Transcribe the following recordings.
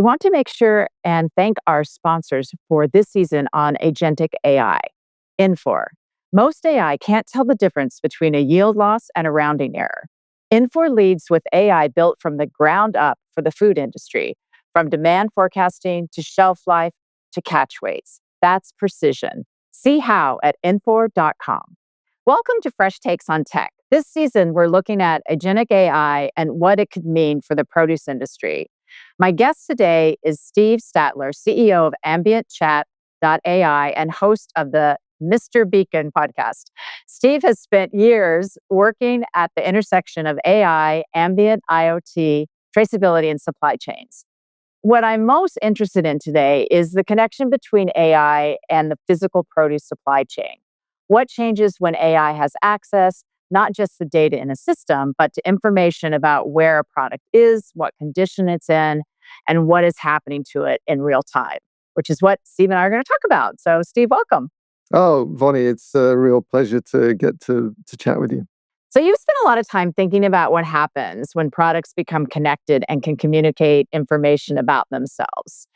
We want to make sure and thank our sponsors for this season on agentic AI. Infor. Most AI can't tell the difference between a yield loss and a rounding error. Infor leads with AI built from the ground up for the food industry, from demand forecasting to shelf life to catch weights. That's precision. See how at infor.com. Welcome to Fresh Takes on Tech. This season, we're looking at agentic AI and what it could mean for the produce industry. My guest today is Steve Statler, CEO of AmbientChat AI and host of the Mr. Beacon podcast. Steve has spent years working at the intersection of AI, ambient IoT, traceability, and supply chains. What I'm most interested in today is the connection between AI and the physical produce supply chain. What changes when AI has access, not just the data in a system, but to information about where a product is, what condition it's in, and what is happening to it in real time, which is what Steve and I are going to talk about. So, Steve, welcome. Oh, Vonnie, it's a real pleasure to get to chat with you. So you've spent a lot of time thinking about what happens when products become connected and can communicate information about themselves.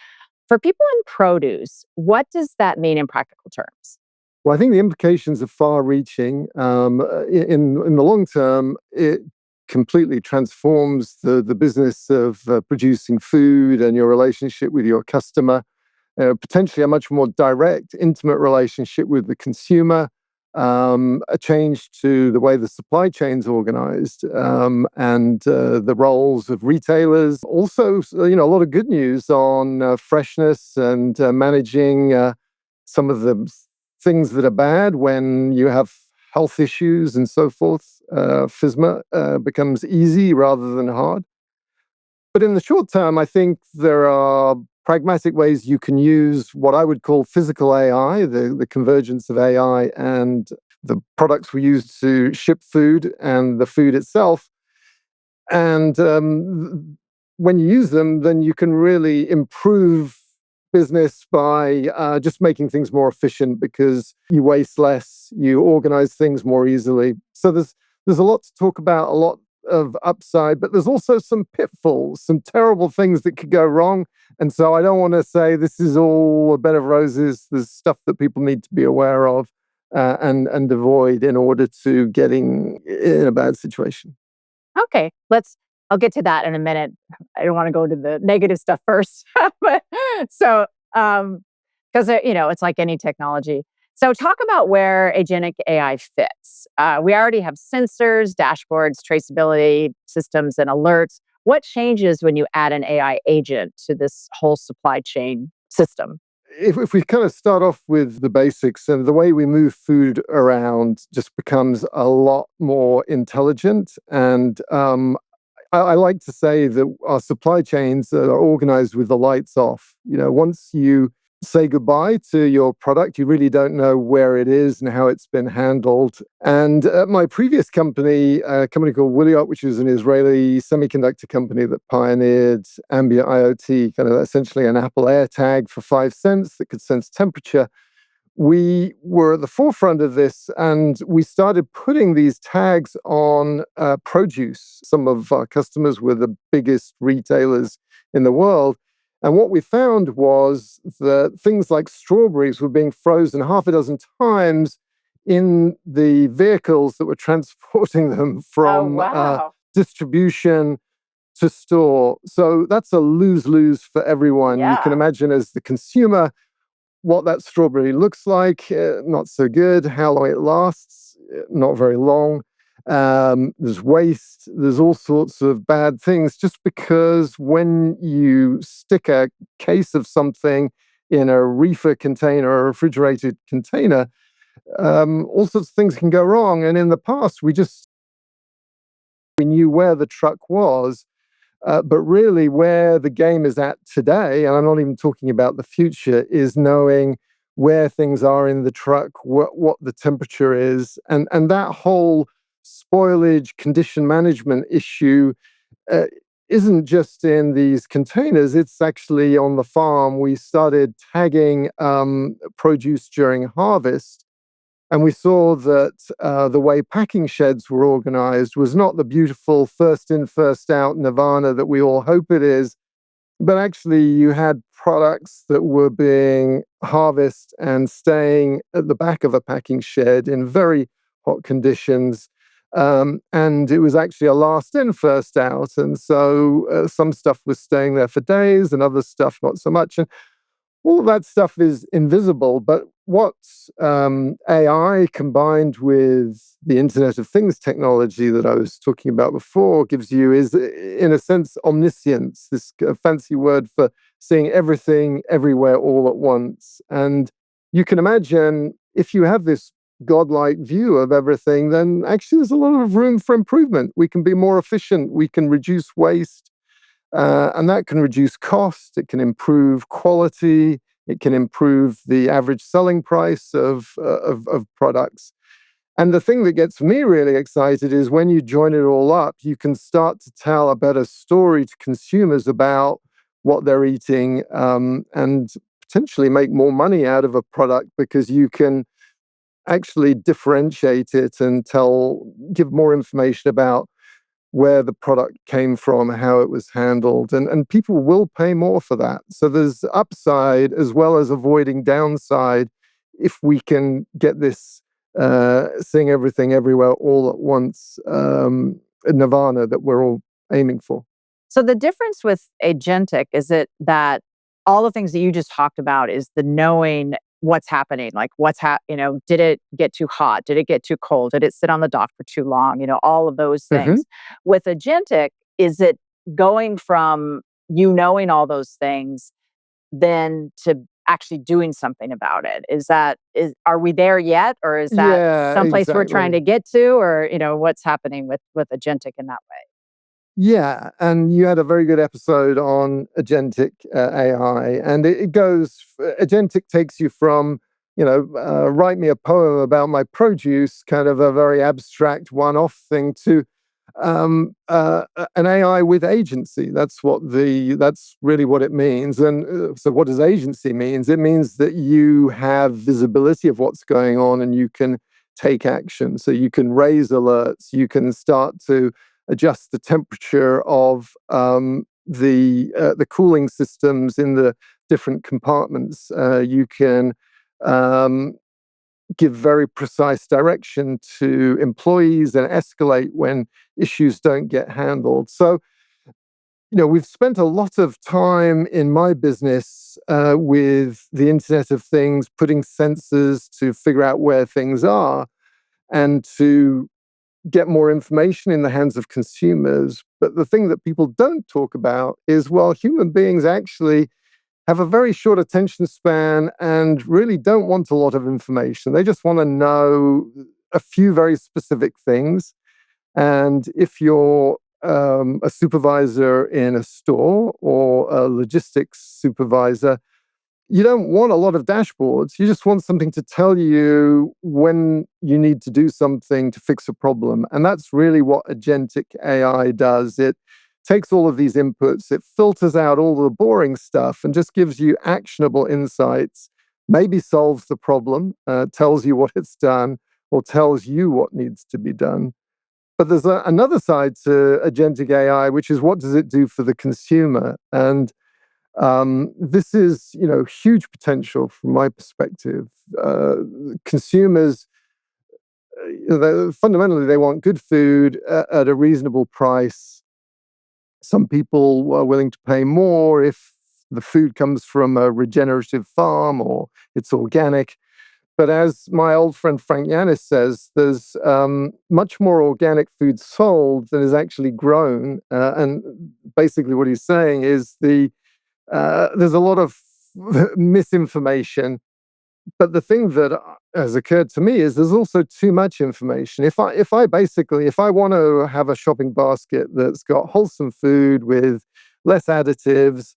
For people in produce, what does that mean in practical terms? Well, I think the implications are far-reaching. In the long term, it completely transforms the business of producing food and your relationship with your customer. Potentially a much more direct, intimate relationship with the consumer. A change to the way the supply chain's organized, and the roles of retailers. Also, a lot of good news on freshness and managing some of the things that are bad when you have health issues and so forth. FSMA becomes easy rather than hard. But in the short term, I think there are pragmatic ways you can use what I would call physical AI, the convergence of AI and the products we use to ship food and the food itself. And when you use them, then you can really improve business by just making things more efficient because you waste less, you organize things more easily. So there's a lot to talk about, a lot of upside, but there's also some pitfalls, some terrible things that could go wrong. And so I don't want to say this is all a bed of roses. There's stuff that people need to be aware of and avoid in order to getting in a bad situation. Okay, I'll get to that in a minute. I don't want to go to the negative stuff first. Because it's like any technology. So talk about where agentic AI fits. We already have sensors, dashboards, traceability systems, and alerts. What changes when you add an AI agent to this whole supply chain system? If we kind of start off with the basics, and the way we move food around just becomes a lot more intelligent. And I like to say that our supply chains are organized with the lights off. Once you say goodbye to your product, you really don't know where it is and how it's been handled. And at my previous company, a company called Wiliot, which is an Israeli semiconductor company that pioneered ambient IoT, kind of essentially an Apple AirTag for 5 cents that could sense temperature. We were at the forefront of this, and we started putting these tags on produce. Some of our customers were the biggest retailers in the world. And what we found was that things like strawberries were being frozen half a dozen times in the vehicles that were transporting them from distribution to store. So that's a lose-lose for everyone. Yeah. You can imagine as the consumer what that strawberry looks like, not so good. How long it lasts, not very long. There's waste, there's all sorts of bad things, just because when you stick a case of something in a reefer container or a refrigerated container, all sorts of things can go wrong. And in the past, we knew where the truck was, but really where the game is at today, and I'm not even talking about the future, is knowing where things are in the truck, what the temperature is, and that whole spoilage condition management issue isn't just in these containers, it's actually on the farm. We started tagging produce during harvest, and we saw that the way packing sheds were organized was not the beautiful first in, first out nirvana that we all hope it is. but actually you had products that were being harvested and staying at the back of a packing shed in very hot conditions. And it was actually a last in, first out. And so some stuff was staying there for days and other stuff not so much. And all of that stuff is invisible, but what AI combined with the Internet of Things technology that I was talking about before gives you is, in a sense, omniscience, this fancy word for seeing everything everywhere all at once. And you can imagine if you have this godlike view of everything, then actually there's a lot of room for improvement. We can be more efficient, we can reduce waste, and that can reduce cost, it can improve quality, it can improve the average selling price of products. And the thing that gets me really excited is when you join it all up, you can start to tell a better story to consumers about what they're eating, and potentially make more money out of a product because you can actually differentiate it and give more information about where the product came from, how it was handled, and people will pay more for that. So there's upside as well as avoiding downside if we can get this seeing everything everywhere all at once, nirvana that we're all aiming for. So the difference with agentic is it that all the things that you just talked about is the knowing what's happening, like did it get too hot? Did it get too cold? Did it sit on the dock for too long? All of those Hmm. things. With agentic, is it going from you knowing all those things then to actually doing something about it? Are we there yet? Or is that Yeah, someplace we're trying exactly. to get to? Or, what's happening with agentic in that way? Yeah, and you had a very good episode on agentic AI, and it goes. Agentic takes you from, write me a poem about my produce, kind of a very abstract one-off thing, to an AI with agency. That's really what it means. And so, what does agency means? It means that you have visibility of what's going on, and you can take action. So you can raise alerts. You can start to adjust the temperature of the cooling systems in the different compartments. You can um, give very precise direction to employees and escalate when issues don't get handled. So, we've spent a lot of time in my business with the Internet of Things, putting sensors to figure out where things are and to get more information in the hands of consumers. But the thing that people don't talk about is, well, human beings actually have a very short attention span and really don't want a lot of information. They just want to know a few very specific things. And if you're a supervisor in a store or a logistics supervisor, you don't want a lot of dashboards. You just want something to tell you when you need to do something to fix a problem. And that's really what agentic AI does. It takes all of these inputs, it filters out all the boring stuff and just gives you actionable insights, maybe solves the problem, tells you what it's done, or tells you what needs to be done. But there's another side to agentic AI, which is what does it do for the consumer? And this is, huge potential from my perspective. Consumers, fundamentally, they want good food at a reasonable price. Some people are willing to pay more if the food comes from a regenerative farm or it's organic. But as my old friend Frank Yanis says, there's much more organic food sold than is actually grown. And basically, what he's saying is there's a lot of misinformation. But the thing that has occurred to me is there's also too much information. If I want to have a shopping basket that's got wholesome food with less additives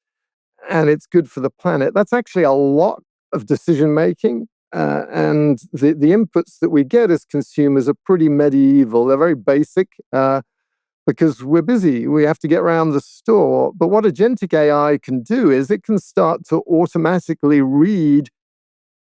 and it's good for the planet, that's actually a lot of decision making. And the inputs that we get as consumers are pretty medieval. They're very basic. Because we're busy. We have to get around the store. But what agentic AI can do is it can start to automatically read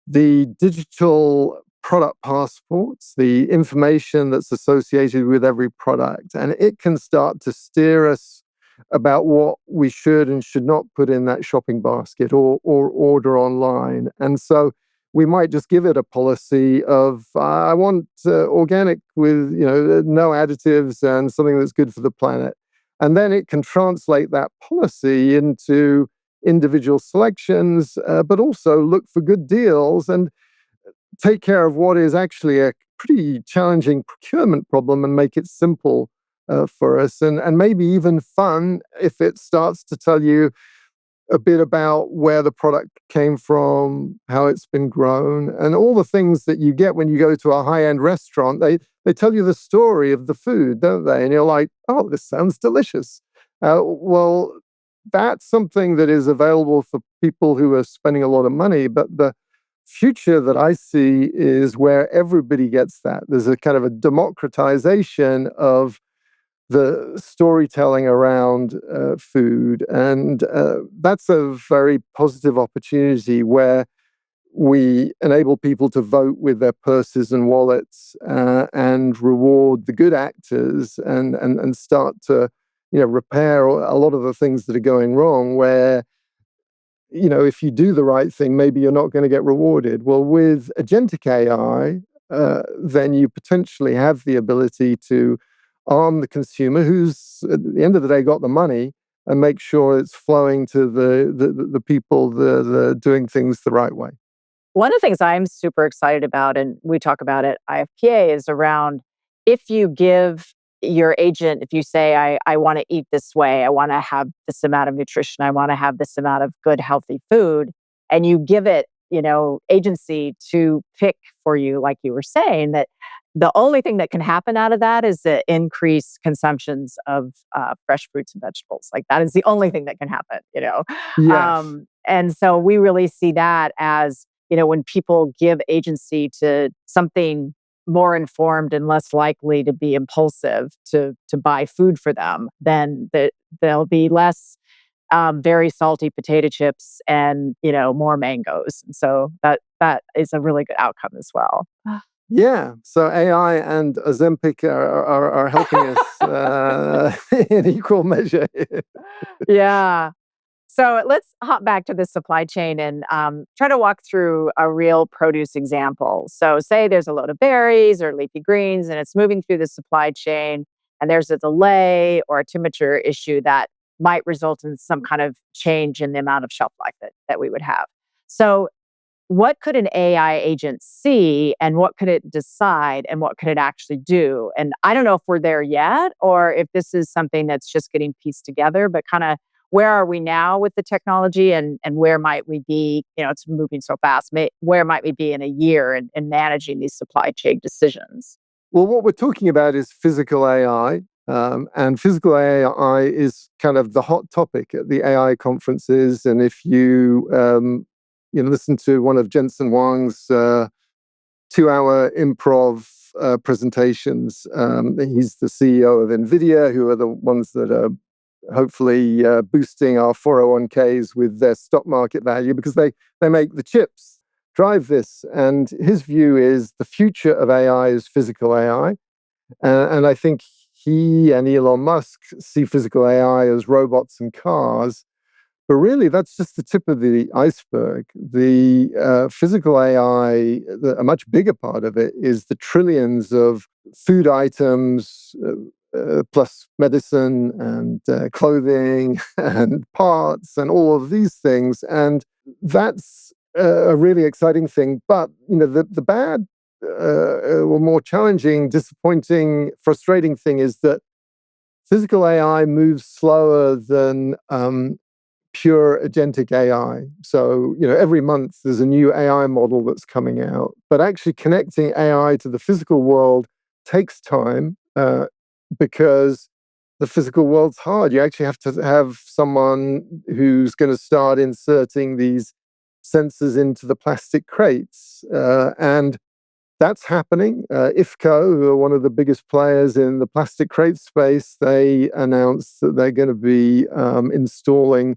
the digital product passports, the information that's associated with every product, and it can start to steer us about what we should and should not put in that shopping basket or order online. And so we might just give it a policy of I want organic with no additives and something that's good for the planet. And then it can translate that policy into individual selections, but also look for good deals and take care of what is actually a pretty challenging procurement problem and make it simple for us, and maybe even fun if it starts to tell you a bit about where the product came from, how it's been grown, and all the things that you get when you go to a high-end restaurant. They tell you the story of the food, don't they? And you're like, oh, this sounds delicious. Well, that's something that is available for people who are spending a lot of money, but the future that I see is where everybody gets that. There's a kind of a democratization of the storytelling around food. And that's a very positive opportunity where we enable people to vote with their purses and wallets and reward the good actors and start to repair a lot of the things that are going wrong where if you do the right thing, maybe you're not going to get rewarded. Well, with agentic AI, then you potentially have the ability to arm the consumer who's, at the end of the day, got the money and make sure it's flowing to the people that are doing things the right way. One of the things I'm super excited about, and we talk about it at IFPA, is around if you give your agent, if you say, I want to eat this way, I want to have this amount of nutrition, I want to have this amount of good, healthy food, and you give it, agency to pick for you, like you were saying, that the only thing that can happen out of that is the increased consumptions of fresh fruits and vegetables. Like that is the only thing that can happen. Yes. And so we really see that as, when people give agency to something more informed and less likely to be impulsive to buy food for them, then there'll be less very salty potato chips and more mangoes. And so that is a really good outcome as well. Yeah, so AI and Ozempic are helping us in equal measure. Yeah. So let's hop back to the supply chain and try to walk through a real produce example. So, say there's a load of berries or leafy greens and it's moving through the supply chain, and there's a delay or a temperature issue that might result in some kind of change in the amount of shelf life that we would have. So, what could an AI agent see and what could it decide and what could it actually do? And I don't know if we're there yet or if this is something that's just getting pieced together, but kind of where are we now with the technology and where might we be? It's moving so fast. Where might we be in a year in managing these supply chain decisions? Well, what we're talking about is physical AI. And physical AI is kind of the hot topic at the AI conferences. And if you listen to one of Jensen Huang's 2-hour improv presentations, he's the CEO of NVIDIA, who are the ones that are hopefully boosting our 401ks with their stock market value because they make the chips drive this. And his view is the future of AI is physical AI. And I think he and Elon Musk see physical AI as robots and cars. But really, that's just the tip of the iceberg. The physical AI, a much bigger part of it, is the trillions of food items, plus medicine and clothing and parts and all of these things. And that's a really exciting thing. But, the bad or more challenging, disappointing, frustrating thing is that physical AI moves slower than pure agentic AI. So, every month there's a new AI model that's coming out, but actually connecting AI to the physical world takes time because the physical world's hard. You actually have to have someone who's going to start inserting these sensors into the plastic crates. And that's happening. IFCO, who are one of the biggest players in the plastic crate space, they announced that they're going to be installing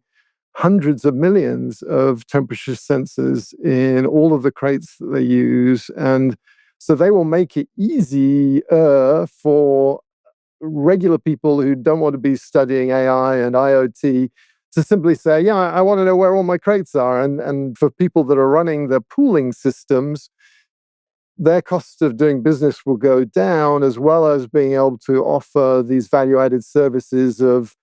hundreds of millions of temperature sensors in all of the crates that they use. And so they will make it easier for regular people who don't want to be studying AI and IoT to simply say, yeah, I want to know where all my crates are. And for people that are running the pooling systems, their cost of doing business will go down, as well as being able to offer these value-added services of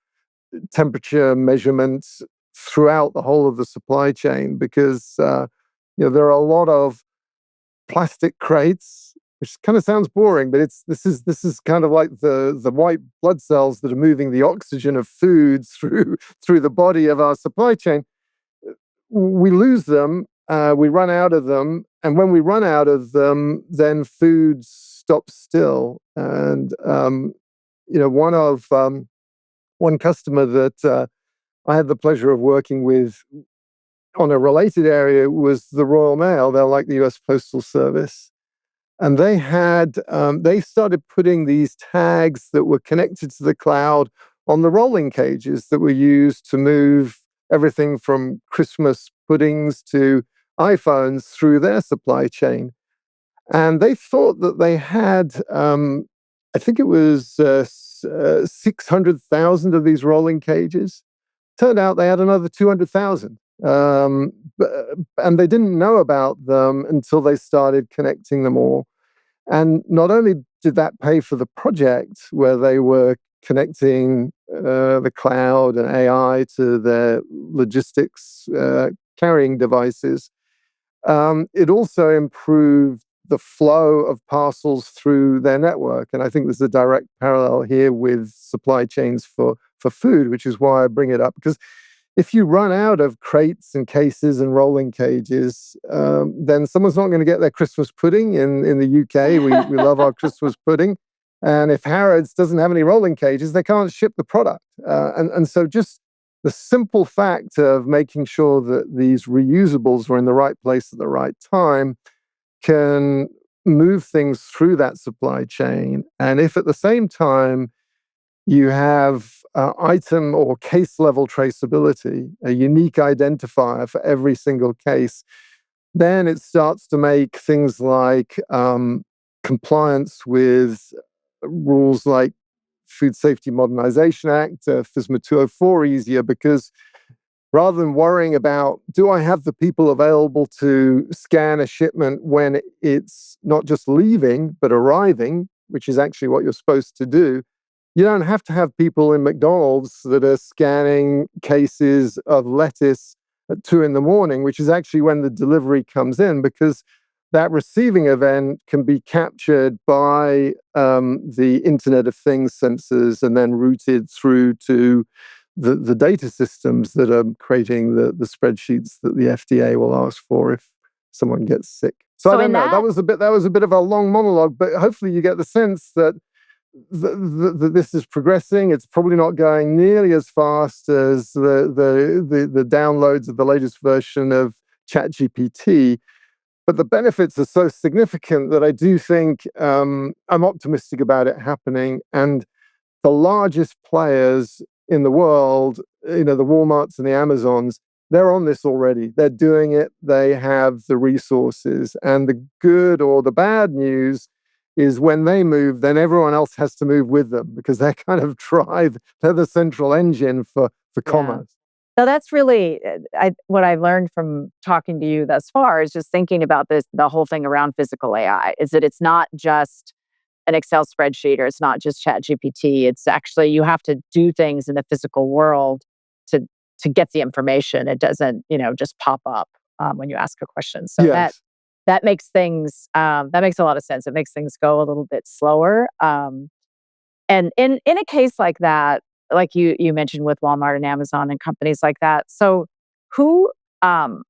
temperature measurements throughout the whole of the supply chain. Because there are a lot of plastic crates, which kind of sounds boring, but this is kind of like the white blood cells that are moving the oxygen of food through the body of our supply chain. We lose them, we run out of them, and when we run out of them, then food stops still. And one customer that I had the pleasure of working with on a related area was the Royal Mail. They're like the US Postal Service. And they started putting these tags that were connected to the cloud on the rolling cages that were used to move everything from Christmas puddings to iPhones through their supply chain. And they thought that they had, I think it was 600,000 of these rolling cages. Turned out they had another 200,000. And they didn't know about them until they started connecting them all. And not only did that pay for the project where they were connecting the cloud and AI to their logistics carrying devices, it also improved the flow of parcels through their network. And I think there's a direct parallel here with supply chains for food, which is why I bring it up. Because if you run out of crates and cases and rolling cages, then someone's not going to get their Christmas pudding in the UK. We love our Christmas pudding. And if Harrods doesn't have any rolling cages, they can't ship the product. And so just the simple fact of making sure that these reusables are in the right place at the right time can move things through that supply chain. And if at the same time you have item or case level traceability, a unique identifier for every single case, then it starts to make things like compliance with rules like Food Safety Modernization Act, FSMA 204 easier, because rather than worrying about, do I have the people available to scan a shipment when it's not just leaving, but arriving, which is actually what you're supposed to do, you don't have to have people in McDonald's that are scanning cases of lettuce at 2 a.m, which is actually when the delivery comes in, because that receiving event can be captured by the Internet of Things sensors and then routed through to the data systems that are creating the spreadsheets that the FDA will ask for if someone gets sick. So I don't know. That was a bit of a long monologue, but hopefully you get the sense that this is progressing. It's probably not going nearly as fast as the downloads of the latest version of ChatGPT, but the benefits are so significant that I do think I'm optimistic about it happening. And the largest players in the world, the Walmarts and the Amazons, they're on this already. They're doing it. They have the resources. And the good or the bad news is when they move, then everyone else has to move with them, because they're kind of they're the central engine for commerce. So that's really what I've learned from talking to you thus far is just thinking about the whole thing around physical AI, is that it's not just an Excel spreadsheet or it's not just ChatGPT. It's actually, you have to do things in the physical world to get the information. It doesn't, just pop up when you ask a question. So yes. that makes things, that makes a lot of sense. It makes things go a little bit slower. And in a case like that, like you mentioned with Walmart and Amazon and companies like that, so who will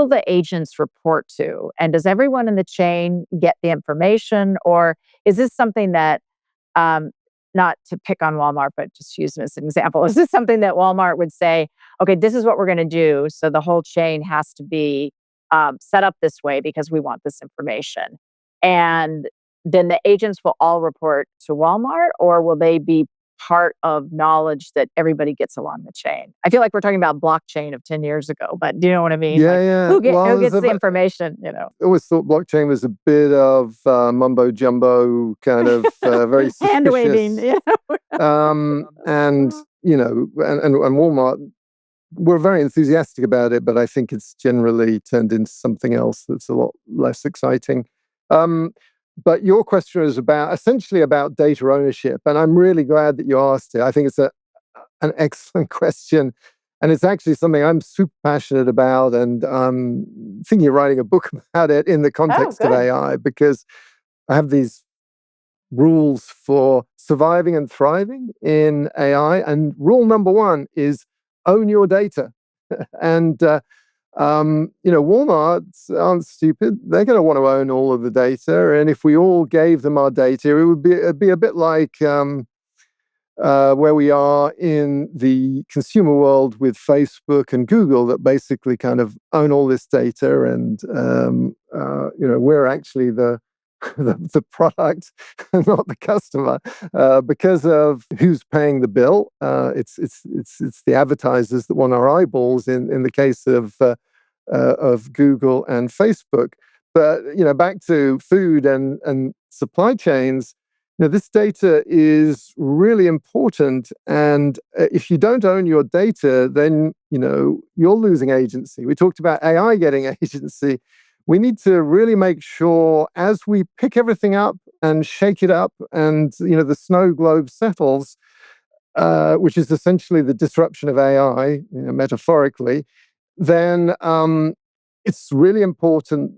the agents report to? And does everyone in the chain get the information? Or is this something that, not to pick on Walmart, but just use it as an example, is this something that Walmart would say, okay, this is what we're going to do, so the whole chain has to be set up this way because we want this information? And then the agents will all report to Walmart, or will they be part of knowledge that everybody gets along the chain. I feel like we're talking about blockchain of 10 years ago, but do you know what I mean? Yeah, Like, yeah. who Well, gets the information, I always thought blockchain was a bit of mumbo jumbo, kind of very hand waving. suspicious. And and Walmart were very enthusiastic about it, but I think it's generally turned into something else that's a lot less exciting. Um, but your question is essentially about data ownership, and I'm really glad that you asked it. I think it's an excellent question, and it's actually something I'm super passionate about, and thinking of writing a book about it in the context of AI, because I have these rules for surviving and thriving in AI. And rule number one is own your data. And Walmart aren't stupid. They're going to want to own all of the data. And if we all gave them our data, it'd be a bit like where we are in the consumer world with Facebook and Google, that basically kind of own all this data, and we're actually the product, not the customer, because of who's paying the bill. It's the advertisers that want our eyeballs in the case of Google and Facebook. But back to food and supply chains. This data is really important, and if you don't own your data, then you're losing agency. We talked about AI getting agency. We need to really make sure, as we pick everything up and shake it up, and the snow globe settles, which is essentially the disruption of AI, metaphorically, then it's really important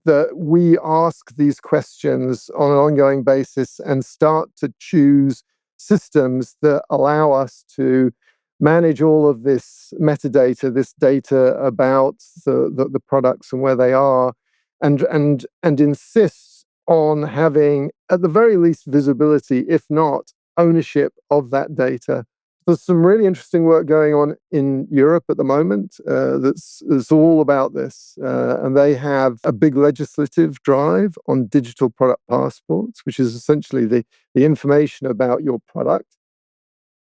that we ask these questions on an ongoing basis and start to choose systems that allow us to manage all of this metadata, this data about the products and where they are, and insist on having, at the very least, visibility, if not ownership of that data. There's some really interesting work going on in Europe at the moment that's all about this. And they have a big legislative drive on digital product passports, which is essentially the information about your product.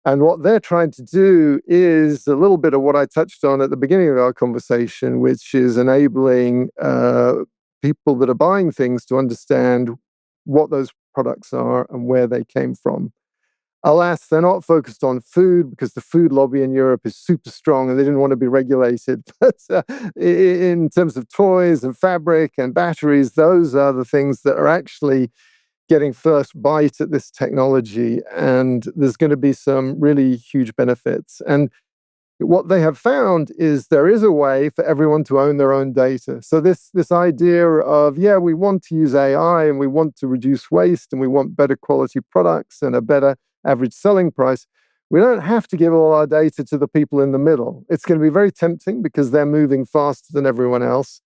And what they're trying to do is a little bit of what I touched on at the beginning of our conversation, which is enabling people that are buying things to understand what those products are and where they came from. Alas, they're not focused on food, because the food lobby in Europe is super strong and they didn't want to be regulated. But in terms of toys and fabric and batteries, those are the things that are actually getting first bite at this technology. And there's going to be some really huge benefits. And what they have found is there is a way for everyone to own their own data. So this idea of, we want to use AI and we want to reduce waste and we want better quality products and a better average selling price, we don't have to give all our data to the people in the middle. It's going to be very tempting because they're moving faster than everyone else.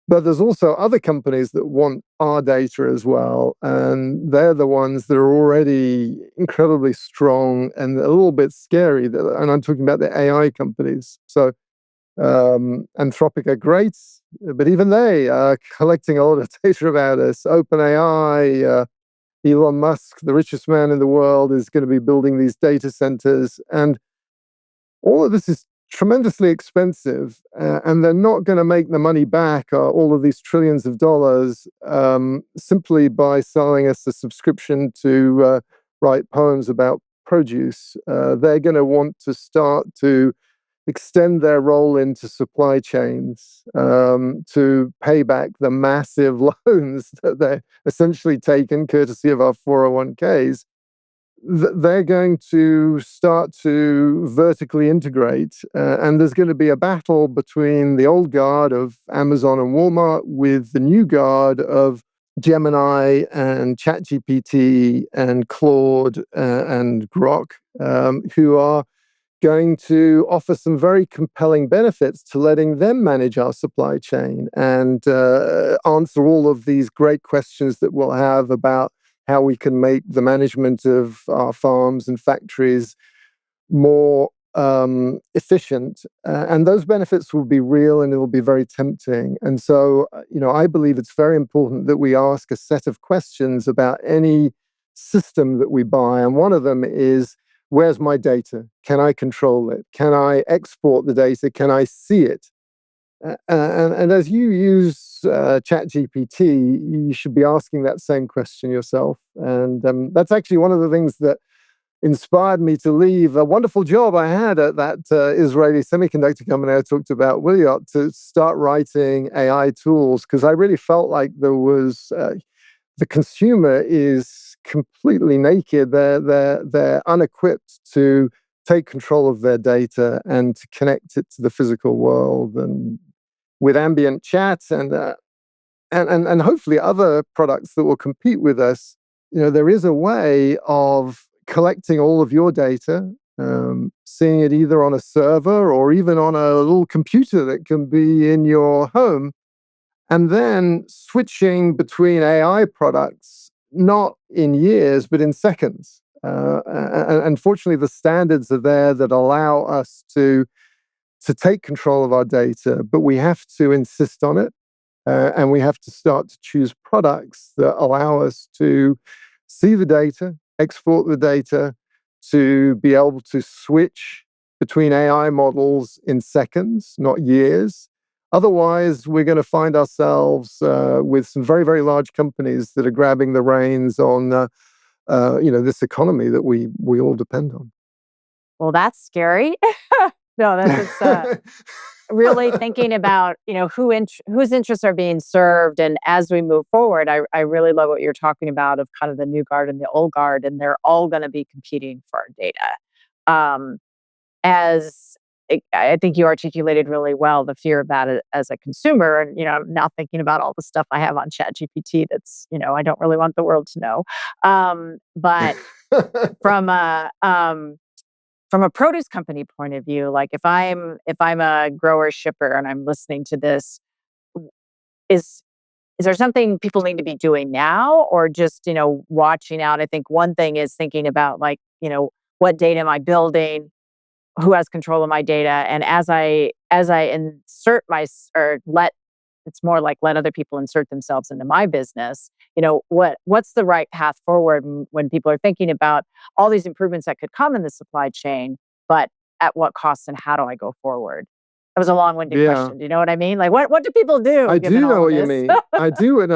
But there's also other companies that want our data as well. And they're the ones that are already incredibly strong and a little bit scary. And I'm talking about the AI companies. So Anthropic are great, but even they are collecting a lot of data about us. OpenAI, Elon Musk, the richest man in the world, is going to be building these data centers. And all of this is tremendously expensive, and they're not going to make the money back, all of these trillions of dollars, simply by selling us a subscription to write poems about produce. They're going to want to start to extend their role into supply chains, to pay back the massive loans that they're essentially taken courtesy of our 401ks. They're going to start to vertically integrate. And there's going to be a battle between the old guard of Amazon and Walmart with the new guard of Gemini and ChatGPT and Claude and Grok, who are going to offer some very compelling benefits to letting them manage our supply chain and answer all of these great questions that we'll have about how we can make the management of our farms and factories more efficient. And those benefits will be real and it will be very tempting. And so, I believe it's very important that we ask a set of questions about any system that we buy. And one of them is, where's my data? Can I control it? Can I export the data? Can I see it? And as you use ChatGPT, you should be asking that same question yourself. And that's actually one of the things that inspired me to leave a wonderful job I had at that Israeli semiconductor company I talked about, Wiliot, to start writing AI tools, because I really felt like there was the consumer is completely naked. They're unequipped to take control of their data and to connect it to the physical world. And with ambient chat and hopefully other products that will compete with us, there is a way of collecting all of your data, seeing it either on a server or even on a little computer that can be in your home, and then switching between AI products, not in years, but in seconds. And fortunately, the standards are there that allow us to take control of our data, but we have to insist on it. And we have to start to choose products that allow us to see the data, export the data, to be able to switch between AI models in seconds, not years. Otherwise, we're going to find ourselves with some very, very large companies that are grabbing the reins on, this economy that we all depend on. Well, that's scary. No, that's really thinking about whose interests are being served, and as we move forward, I really love what you're talking about of kind of the new guard and the old guard, and they're all going to be competing for our data. Um, as I think you articulated really well the fear of that as a consumer, and I'm now thinking about all the stuff I have on ChatGPT that's I don't really want the world to know. But from a produce company point of view, like if I'm a grower shipper and I'm listening to this, is is there something people need to be doing now, or just watching out? I think one thing is thinking about, like, what data am I building, who has control of my data, and as I insert or let it's more like let other people insert themselves into my business. What's the right path forward when people are thinking about all these improvements that could come in the supply chain, but at what cost, and how do I go forward? That was a long-winded Yeah. question. Do you know what I mean? Like, what do people do I given do know all of what you this? mean. I do, and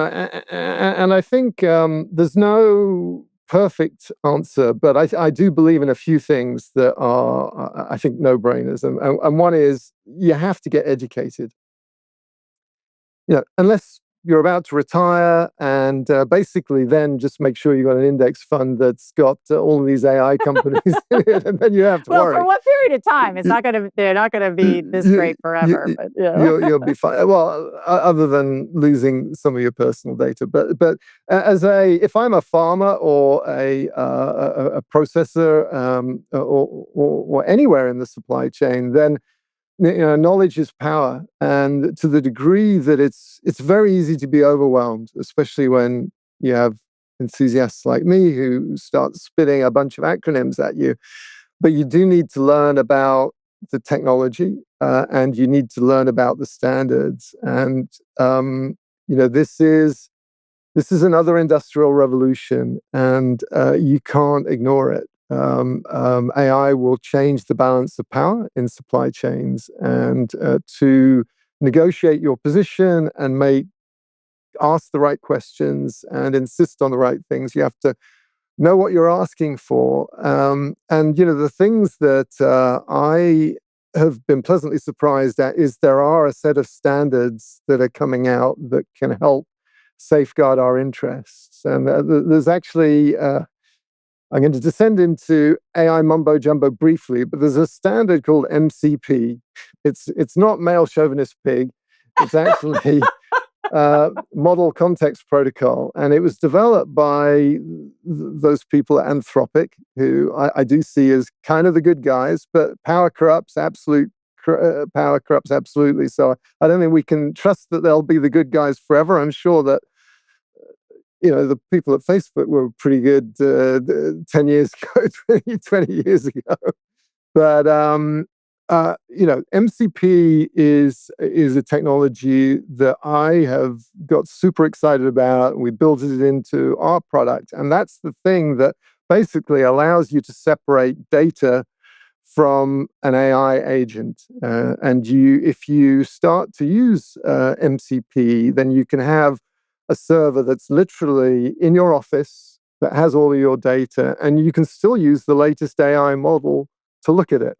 I think there's no perfect answer, but I do believe in a few things that are, I think, no-brainers, and one is you have to get educated. Unless you're about to retire, and basically then just make sure you've got an index fund that's got all of these AI companies in it, and then you have to Well, worry. for what period of time? They're not gonna be this great forever, but You'll be fine. Well, other than losing some of your personal data, but if I'm a farmer or a processor, or anywhere in the supply chain, then knowledge is power, and to the degree that it's very easy to be overwhelmed, especially when you have enthusiasts like me who start spitting a bunch of acronyms at you. But you do need to learn about the technology, and you need to learn about the standards, and this is another industrial revolution, and you can't ignore it. AI will change the balance of power in supply chains, and to negotiate your position and ask the right questions and insist on the right things, you have to know what you're asking for. And the things that I have been pleasantly surprised at is there are a set of standards that are coming out that can help safeguard our interests. And there's actually, I'm going to descend into AI mumbo jumbo briefly, but there's a standard called MCP. It's not male chauvinist pig. It's actually Model Context Protocol, and it was developed by those people at Anthropic, who I do see as kind of the good guys, but power corrupts. Power corrupts absolutely. So I don't think we can trust that they'll be the good guys forever. I'm sure that the people at Facebook were pretty good 10 years ago, 20 years ago. But MCP is a technology that I have got super excited about. We built it into our product, and that's the thing that basically allows you to separate data from an AI agent. And if you start to use MCP, then you can have a server that's literally in your office that has all of your data, and you can still use the latest AI model to look at it.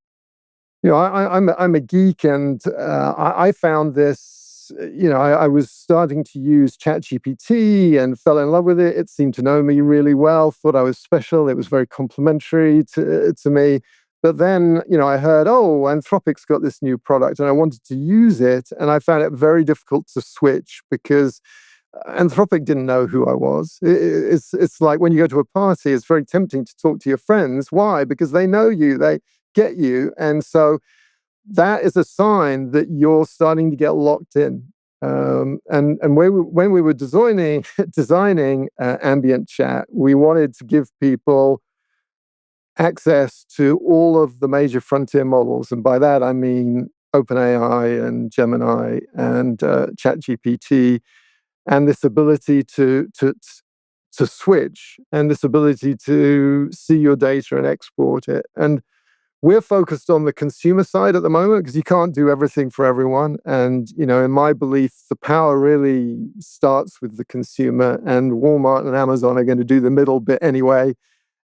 I'm a geek, and I found this. I was starting to use ChatGPT and fell in love with it. It seemed to know me really well, thought I was special. It was very complimentary to me. But then, I heard, oh, Anthropic's got this new product, and I wanted to use it, and I found it very difficult to switch because Anthropic didn't know who I was. It's like when you go to a party, it's very tempting to talk to your friends. Why? Because they know you, they get you, and so that is a sign that you're starting to get locked in. And when we were designing ambient chat, we wanted to give people access to all of the major frontier models, and by that I mean OpenAI and Gemini and ChatGPT, and this ability to switch, and this ability to see your data and export it. And we're focused on the consumer side at the moment because you can't do everything for everyone. And, in my belief, the power really starts with the consumer, and Walmart and Amazon are going to do the middle bit anyway.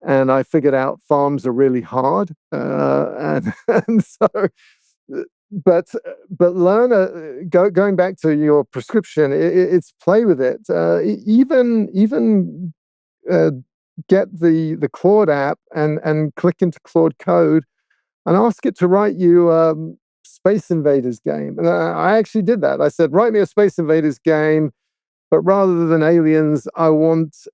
And I figured out farms are really hard. And so, but going back to your prescription, it's play with it. Even get the Claude app and click into Claude Code and ask it to write you Space Invaders game. And I actually did that. I said, write me a Space Invaders game, but rather than aliens, I want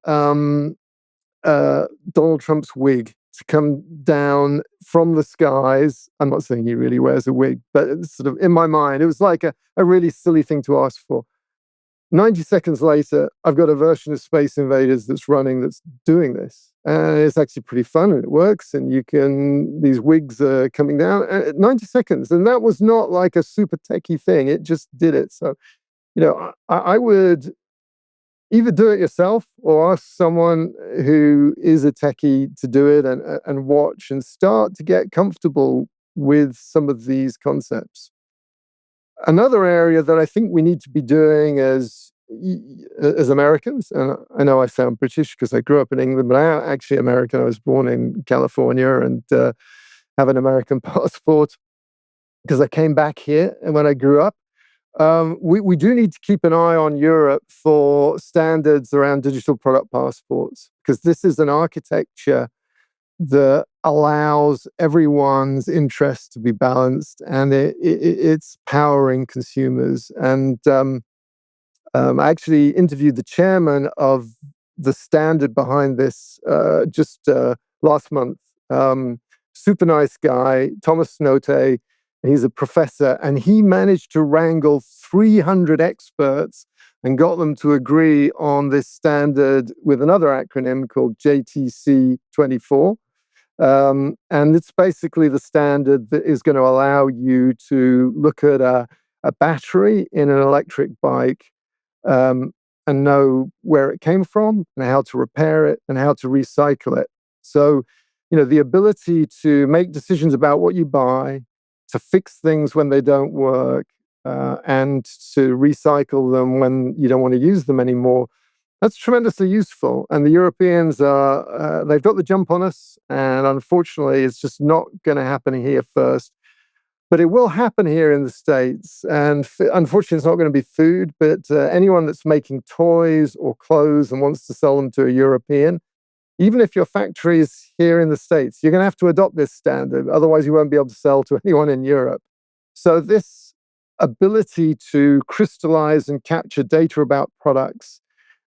Donald Trump's wig to come down from the skies. I'm not saying he really wears a wig, but it's sort of in my mind, it was like a really silly thing to ask for. 90 seconds later, I've got a version of Space Invaders that's running that's doing this. And it's actually pretty fun, and it works. And these wigs are coming down at 90 seconds. And that was not like a super techie thing. It just did it. So, I would either do it yourself or ask someone who is a techie to do it, and watch and start to get comfortable with some of these concepts. Another area that I think we need to be doing as Americans, and I know I sound British because I grew up in England, but I'm actually American. I was born in California and have an American passport because I came back here when I grew up. We do need to keep an eye on Europe for standards around digital product passports, because this is an architecture that allows everyone's interests to be balanced, and it's powering consumers. And I actually interviewed the chairman of the standard behind this just last month. Super nice guy, Thomas Snote. He's a professor, and he managed to wrangle 300 experts and got them to agree on this standard with another acronym called JTC 24. And it's basically the standard that is going to allow you to look at a battery in an electric bike and know where it came from and how to repair it and how to recycle it. So, the ability to make decisions about what you buy, to fix things when they don't work, and to recycle them when you don't want to use them anymore, that's tremendously useful. And the Europeans they've got the jump on us, and unfortunately, it's just not going to happen here first. But it will happen here in the States. And unfortunately, it's not going to be food, but anyone that's making toys or clothes and wants to sell them to a European, even if your factory is here in the States, you're going to have to adopt this standard. Otherwise, you won't be able to sell to anyone in Europe. So this ability to crystallize and capture data about products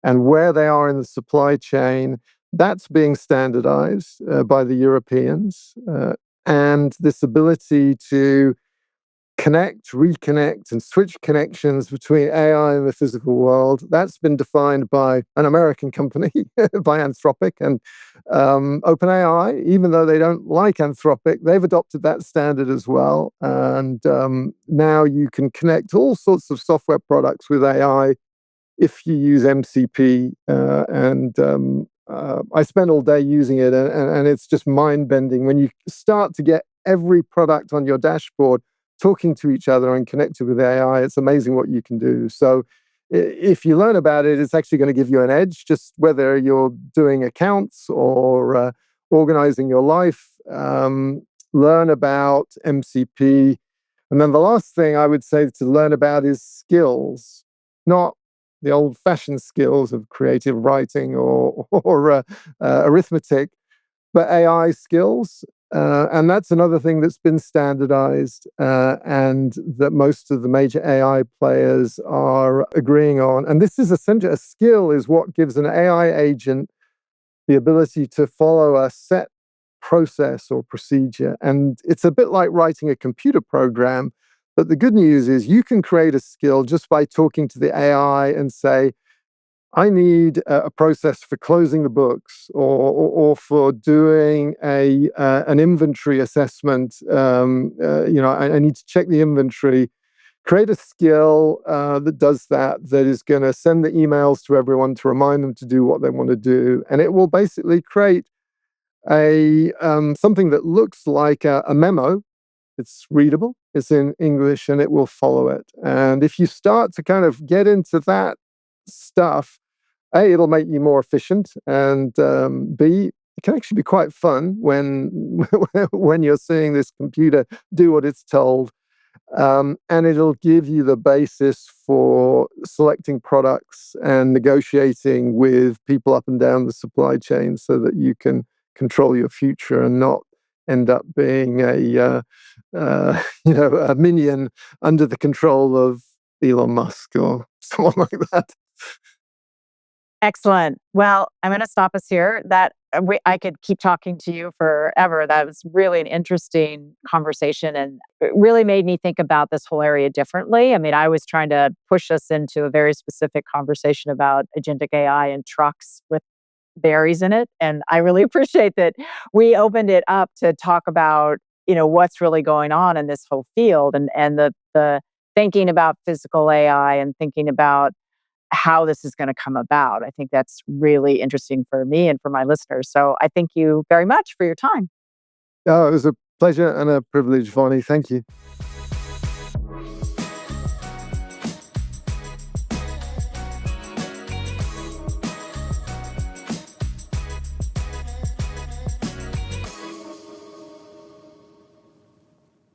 and where they are in the supply chain, that's being standardized by the Europeans. And this ability to connect, reconnect, and switch connections between AI and the physical world, that's been defined by an American company, by Anthropic. And OpenAI, even though they don't like Anthropic, they've adopted that standard as well. And now you can connect all sorts of software products with AI if you use MCP. And I spend all day using it, and it's just mind-bending when you start to get every product on your dashboard talking to each other and connected with AI. It's amazing what you can do. So if you learn about it, it's actually going to give you an edge, just whether you're doing accounts or organizing your life. Learn about MCP. And then the last thing I would say to learn about is skills, not the old-fashioned skills of creative writing or arithmetic, but AI skills. And that's another thing that's been standardized and that most of the major AI players are agreeing on. And this is essentially a skill is what gives an AI agent the ability to follow a set process or procedure. And it's a bit like writing a computer program. But the good news is you can create a skill just by talking to the AI and say, I need a process for closing the books or for doing an inventory assessment. I need to check the inventory. Create a skill that does that is going to send the emails to everyone to remind them to do what they want to do. And it will basically create something that looks like a memo. It's readable, it's in English, and it will follow it. And if you start to kind of get into that stuff, A, it'll make you more efficient, and B, it can actually be quite fun when when you're seeing this computer do what it's told. And it'll give you the basis for selecting products and negotiating with people up and down the supply chain so that you can control your future and not end up being a minion under the control of Elon Musk or someone like that. Excellent. Well, I'm going to stop us here. I could keep talking to you forever. That was really an interesting conversation, and it really made me think about this whole area differently. I mean, I was trying to push us into a very specific conversation about agentic AI and trucks with berries in it, and I really appreciate that we opened it up to talk about what's really going on in this whole field, and the thinking about physical AI and thinking about how this is going to come about. I think that's really interesting for me and for my listeners. So I thank you very much for your time. Oh, it was a pleasure and a privilege, Vonnie. Thank you.